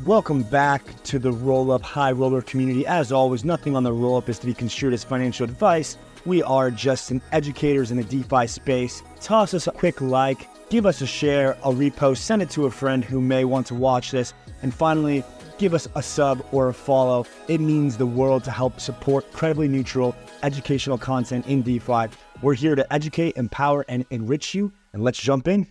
Welcome back to the Roll-Up High Roller community. As always, nothing on the roll-up is to be construed as financial advice. We are just some educators in the DeFi space. Toss us a quick like, give us a share, a repost, send it to a friend who may want to watch this, and finally, give us a sub or a follow. It means the world to help support credibly neutral educational content in DeFi. We're here to educate, empower, and enrich you, and let's jump in.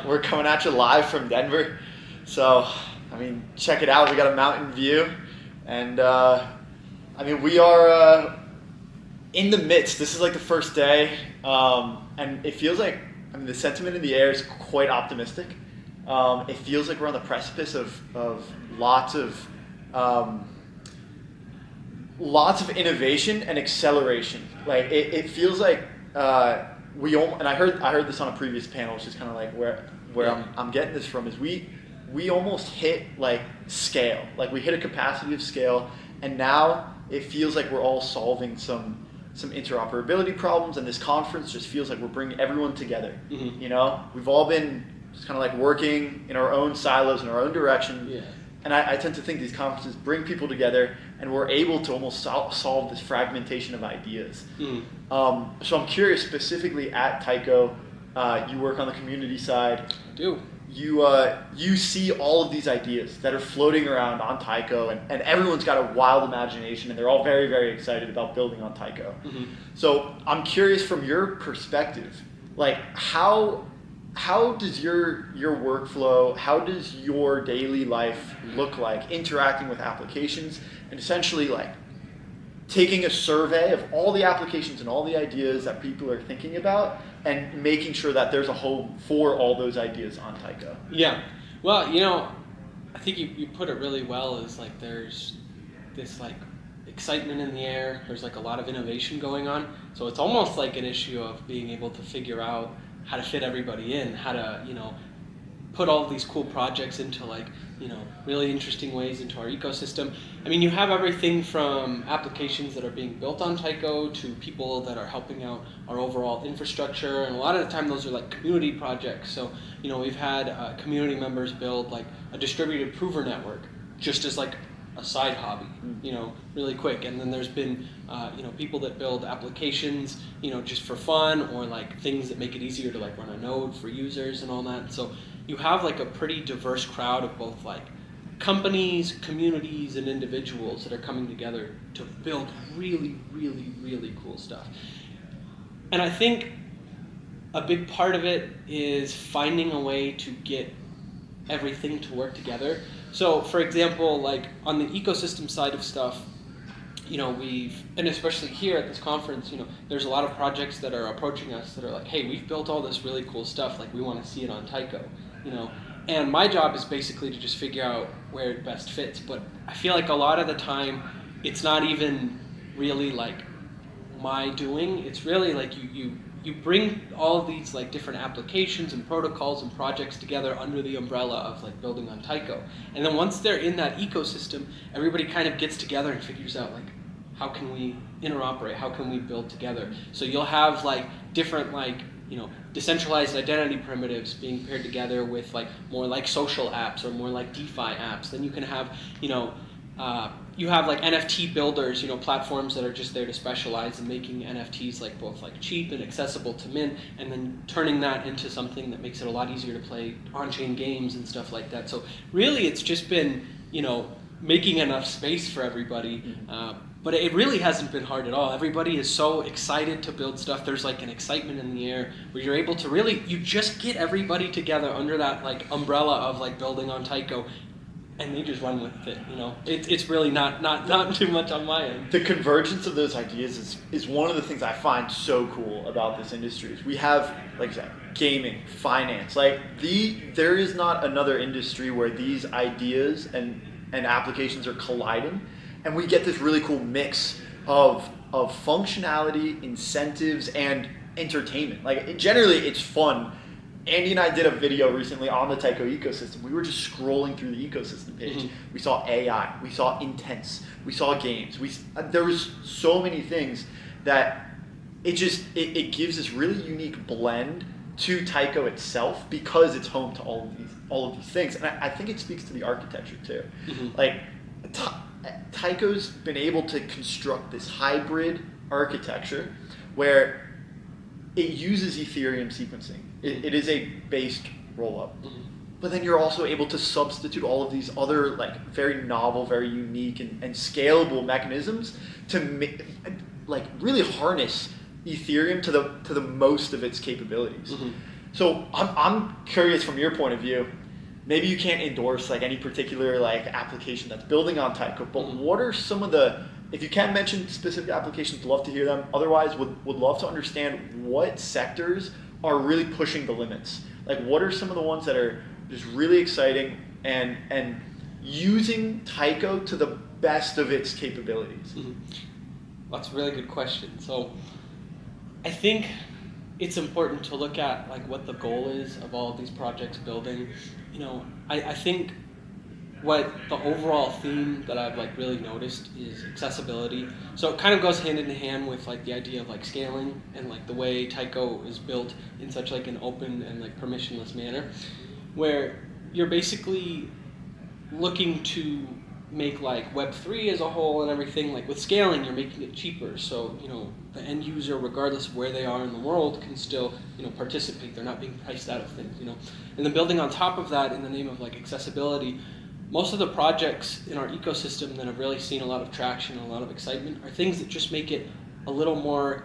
We're coming at you live from Denver, so I mean, check it out. We got a mountain view, and we are in the midst. This is like the first day, and it feels like the sentiment in the air is quite optimistic. It feels like we're on the precipice of lots of innovation and acceleration. Like it feels like and I heard this on a previous panel, which is kind of like where I'm getting this from, is we almost hit like scale, like we hit a capacity of scale, and now it feels like we're all solving some interoperability problems, and this conference just feels like we're bringing everyone together. Mm-hmm. You know, we've all been just kind of like working in our own silos in our own direction. Yeah. And I tend to think these conferences bring people together, and we're able to almost solve this fragmentation of ideas. Mm. So I'm curious, specifically at Taiko, you work on the community side. I do. You see all of these ideas that are floating around on Taiko, and everyone's got a wild imagination, and they're all very, very excited about building on Taiko. Mm-hmm. So I'm curious, from your perspective, like how does your workflow, how does your daily life look like interacting with applications, and essentially like taking a survey of all the applications and all the ideas that people are thinking about and making sure that there's a home for all those ideas on Taiko? Yeah. Well, I think you put it really well, is like there's this like excitement in the air. There's like a lot of innovation going on. So it's almost like an issue of being able to figure out how to fit everybody in, how to, put all of these cool projects into like, really interesting ways into our ecosystem. I mean, you have everything from applications that are being built on Taiko to people that are helping out our overall infrastructure. And a lot of the time those are like community projects. So, we've had community members build like a distributed prover network just as like a side hobby, really quick. And then there's been, people that build applications, just for fun, or like things that make it easier to like run a node for users and all that. So you have like a pretty diverse crowd of both like companies, communities, and individuals that are coming together to build really, really, really cool stuff. And I think a big part of it is finding a way to get everything to work together. So, for example, like on the ecosystem side of stuff, and especially here at this conference, there's a lot of projects that are approaching us that are like, hey, we've built all this really cool stuff, like we want to see it on Taiko, and my job is basically to just figure out where it best fits. But I feel like a lot of the time, it's not even really like my doing. It's really like you bring all of these like different applications and protocols and projects together under the umbrella of like building on Taiko. And then once they're in that ecosystem, everybody kind of gets together and figures out like, how can we interoperate? How can we build together? So you'll have like different like, decentralized identity primitives being paired together with like more like social apps or more like DeFi apps. Then you can have, you have like NFT builders, platforms that are just there to specialize in making NFTs like both like cheap and accessible to mint, and then turning that into something that makes it a lot easier to play on-chain games and stuff like that. So really it's just been, making enough space for everybody. But it really hasn't been hard at all. Everybody is so excited to build stuff. There's like an excitement in the air where you're able to really, you just get everybody together under that like umbrella of like building on Taiko, and they just run with it. You know, it's really not too much on my end. The convergence of those ideas is one of the things I find so cool about this industry. Is we have, like I said, gaming, finance. Like there is not another industry where these ideas and applications are colliding. And we get this really cool mix of functionality, incentives, and entertainment. Like generally, it's fun. Andy and I did a video recently on the Taiko ecosystem. We were just scrolling through the ecosystem page. Mm-hmm. We saw AI, we saw intents, we saw games. There was so many things that it gives this really unique blend to Taiko itself because it's home to all of these things. And I think it speaks to the architecture too. Mm-hmm. Like Taiko's been able to construct this hybrid architecture where it uses Ethereum sequencing. It is a based rollup. Mm-hmm. But then you're also able to substitute all of these other like very novel, very unique and scalable mechanisms to really harness Ethereum to the most of its capabilities. Mm-hmm. So I'm curious from your point of view. Maybe you can't endorse like any particular like application that's building on Taiko, but what are some of the, if you can mention specific applications, love to hear them. Otherwise, would love to understand what sectors are really pushing the limits. Like what are some of the ones that are just really exciting and using Taiko to the best of its capabilities? Mm-hmm. That's a really good question. So I think it's important to look at like what the goal is of all of these projects building. You know, I think what the overall theme that I've like really noticed is accessibility. So it kind of goes hand in hand with like the idea of like scaling and like the way Taiko is built in such like an open and like permissionless manner, where you're basically looking to make like Web3 as a whole and everything. Like with scaling, you're making it cheaper. So, you know, the end user, regardless of where they are in the world, can still, you know, participate. They're not being priced out of things, you know. And then building on top of that in the name of like accessibility, most of the projects in our ecosystem that have really seen a lot of traction and a lot of excitement are things that just make it a little more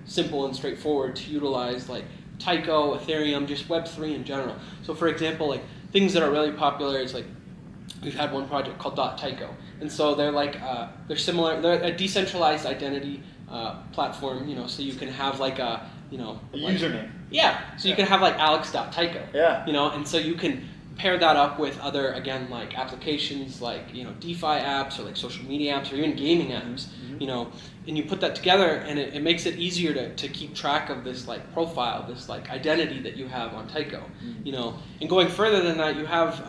simple and straightforward to utilize, like Taiko, Ethereum, just Web3 in general. So for example, like things that are really popular is like, we've had one project called .taiko, and so they're like they're similar. They're a decentralized identity platform, you know. So you can have like a username. Yeah. So you can have like alex.taiko. Yeah. You know, and so you can pair that up with other, again, like applications like, you know, DeFi apps or like social media apps or even gaming apps. Mm-hmm. You know, and you put that together, and it makes it easier to keep track of this like profile, this like identity that you have on Taiko. Mm-hmm. You know, and going further than that, you have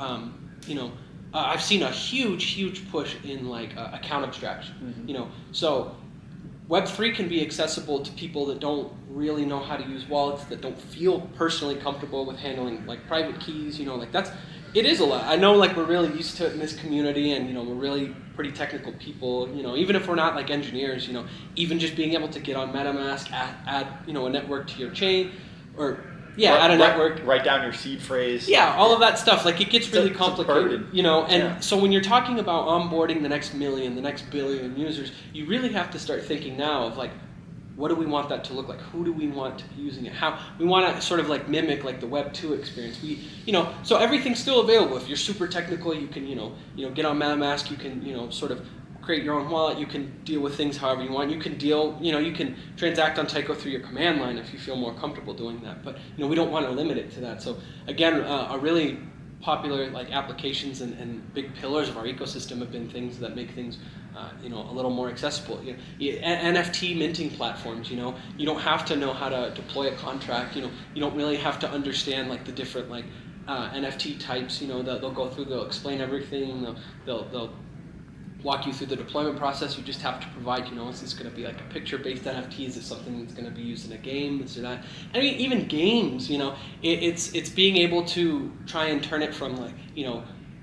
I've seen a huge push in like account abstraction. Mm-hmm. You know, so Web3 can be accessible to people that don't really know how to use wallets, that don't feel personally comfortable with handling like private keys. You know, like it is a lot. I know like we're really used to it in this community, and you know we're really pretty technical people. You know, even if we're not like engineers, you know, even just being able to get on MetaMask, add you know a network to your chain, or add a network. Write down your seed phrase. Yeah, all of that stuff. Like it gets really complicated, you know. And yeah. So when you're talking about onboarding the next million, the next billion users, you really have to start thinking now of like, what do we want that to look like? Who do we want to be using it? How we want to sort of like mimic like the Web 2 experience. So everything's still available. If you're super technical, you can get on MetaMask. You can sort of create your own wallet. You can deal with things however you want. You can you can transact on Taiko through your command line if you feel more comfortable doing that. But we don't want to limit it to that. So again, a really popular like applications and big pillars of our ecosystem have been things that make things a little more accessible. NFT minting platforms. You don't have to know how to deploy a contract. You don't really have to understand like the different like NFT types. They'll go through. They'll explain everything. They'll walk you through the deployment process. You just have to provide, is this going to be like a picture-based NFT? Is it something that's going to be used in a game, this or that? I mean, even games, it's being able to try and turn it from like,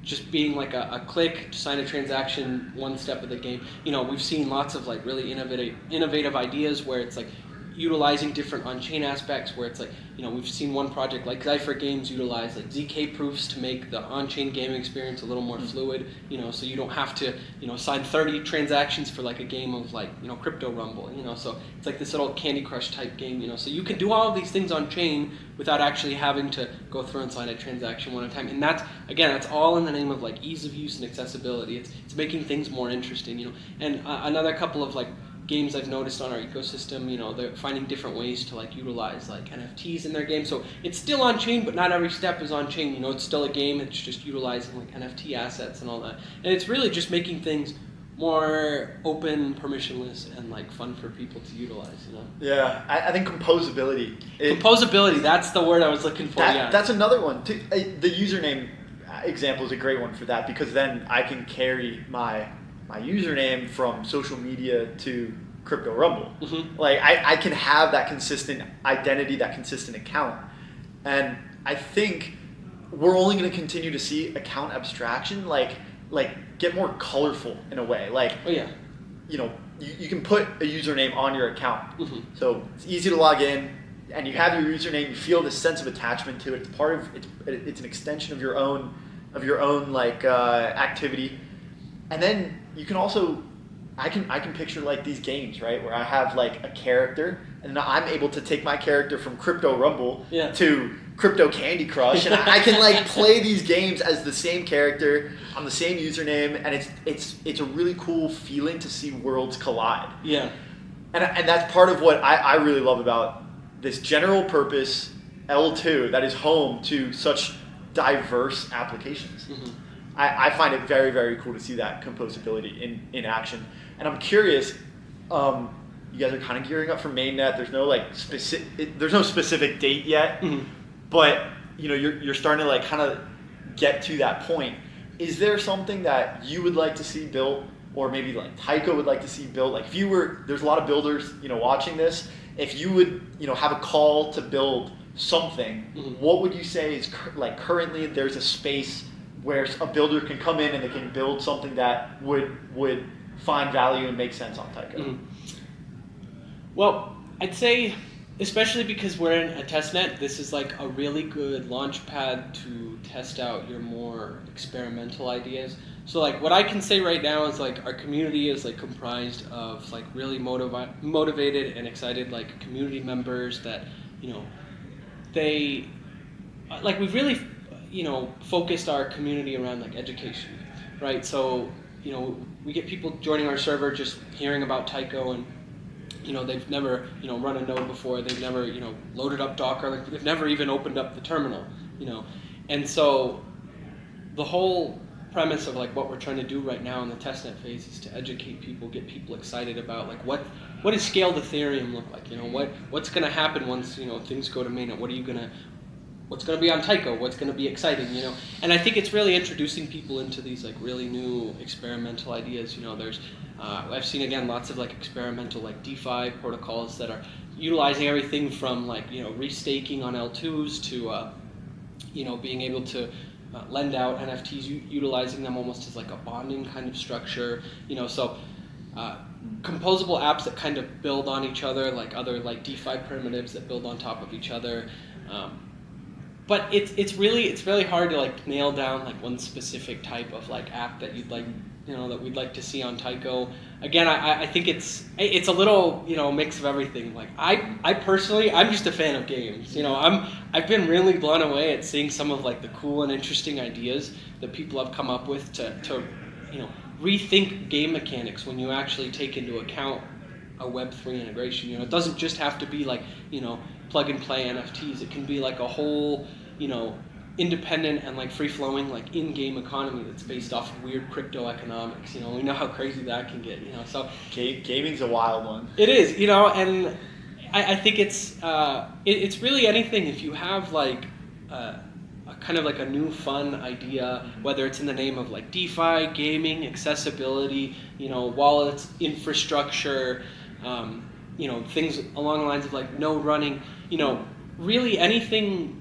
just being like a click to sign a transaction, one step of the game. We've seen lots of like really innovative ideas where it's like, utilizing different on-chain aspects where it's like, we've seen one project like Cypher Games utilize like ZK proofs to make the on-chain gaming experience a little more fluid, so you don't have to, sign 30 transactions for like a game of like, Crypto Rumble, so it's like this little Candy Crush type game, so you can do all of these things on-chain without actually having to go through and sign a transaction one at a time. And that's all in the name of like ease of use and accessibility. It's making things more interesting, and another couple of like games I've noticed on our ecosystem, they're finding different ways to like utilize like NFTs in their game. So it's still on chain, but not every step is on chain. It's still a game. It's just utilizing like NFT assets and all that. And it's really just making things more open, permissionless, and like fun for people to utilize. Yeah, I think composability. Composability. That's the word I was looking for. Yeah. That's another one. The username example is a great one for that, because then I can carry my username from social media to Crypto Rumble. Like I can have that consistent identity, that consistent account. And I think we're only going to continue to see account abstraction like get more colorful in a way. Like, you can put a username on your account. So it's easy to log in, and you have your username, you feel this sense of attachment to it. It's part of it's an extension of your own like activity. And then you can also, I can picture like these games, right, where I have like a character, and I'm able to take my character from Crypto Rumble to Crypto Candy Crush, and I can like play these games as the same character on the same username, and it's a really cool feeling to see worlds collide. Yeah, and that's part of what I really love about this general purpose L2 that is home to such diverse applications. I find it very, very cool to see that composability in action. And I'm curious, you guys are kind of gearing up for mainnet. There's no like specific date yet, but you're starting to like kind of get to that point. Is there something that you would like to see built, or maybe like Taiko would like to see built? Like there's a lot of builders watching this. If you would have a call to build something, what would you say is like currently there's a space where a builder can come in and they can build something that would find value and make sense on Taiko? Well, I'd say, especially because we're in a testnet, this is like a really good launch pad to test out your more experimental ideas. So like what I can say right now is like our community is like comprised of like really motivated and excited like community members that they like we've really focused our community around like education, right? So, we get people joining our server just hearing about Taiko, and, they've never, run a node before, they've never, loaded up Docker, like they've never even opened up the terminal, And so the whole premise of like what we're trying to do right now in the testnet phase is to educate people, get people excited about like what does scaled Ethereum look like? What's going to happen once, things go to mainnet? What's going to be on Taiko? What's going to be exciting, And I think it's really introducing people into these like really new experimental ideas. There's, I've seen again lots of like experimental like DeFi protocols that are utilizing everything from like restaking on L2s to being able to lend out NFTs, utilizing them almost as like a bonding kind of structure. So composable apps that kind of build on each other, like other like DeFi primitives that build on top of each other. But it's really hard to like nail down like one specific type of like app that you'd like that we'd like to see on Taiko. Again, I think it's a little mix of everything. Like I personally, I'm just a fan of games. I've been really blown away at seeing some of like the cool and interesting ideas that people have come up with to rethink game mechanics when you actually take into account a Web3 integration. It doesn't just have to be like plug and play NFTs. It can be like a whole, independent and like free flowing like in-game economy that's based off of weird crypto economics. We know how crazy that can get. So gaming's a wild one. It is, and I think it's really anything. If you have like a kind of like a new fun idea, whether it's in the name of like DeFi, gaming, accessibility, wallets, infrastructure. Things along the lines of like node running, really anything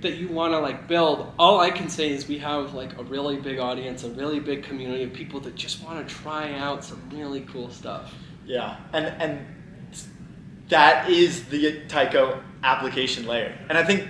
that you want to like build. All I can say is we have like a really big audience, a really big community of people that just want to try out some really cool stuff. Yeah, and that is the Taiko application layer. And I think,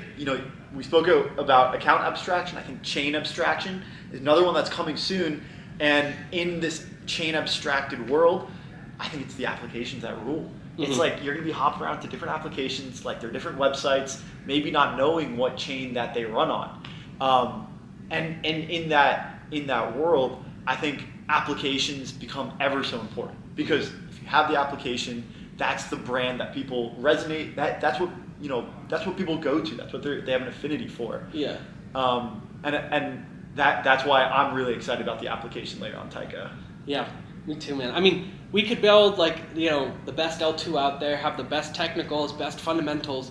we spoke about account abstraction. I think chain abstraction is another one that's coming soon. And in this chain abstracted world, I think it's the applications that rule. It's like you're going to be hopping around to different applications, like they're different websites, maybe not knowing what chain that they run on. And in that world, I think applications become ever so important, because if you have the application, that's the brand that people resonate. That's what people go to. That's what they have an affinity for. Yeah. And that's why I'm really excited about the application layer on Taiko. Yeah, me too, man. I mean, we could build the best L2 out there, have the best technicals, best fundamentals,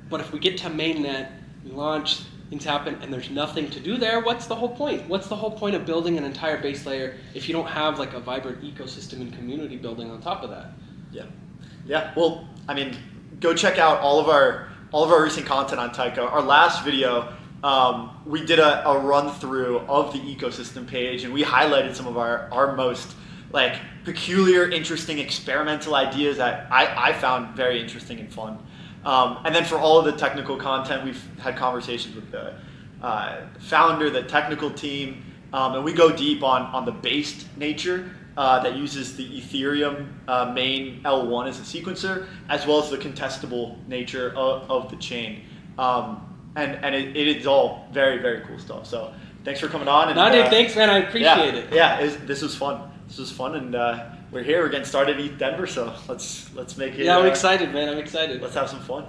but if we get to mainnet, we launch, things happen, and there's nothing to do there, what's the whole point? What's the whole point of building an entire base layer if you don't have like a vibrant ecosystem and community building on top of that? Yeah. Well, I mean, go check out all of our recent content on Taiko. Our last video, we did a run through of the ecosystem page, and we highlighted some of our most peculiar, interesting, experimental ideas that I found very interesting and fun. And then for all of the technical content, we've had conversations with the founder, the technical team, and we go deep on the based nature that uses the Ethereum main L1 as a sequencer, as well as the contestable nature of the chain. And it is all very, very cool stuff. So thanks for coming on. And, dude, thanks, man. I appreciate it. Yeah, this was fun. This was fun, and we're here. We're getting started at ETHDenver, so let's make it. Yeah, I'm excited, man. I'm excited. Let's have some fun.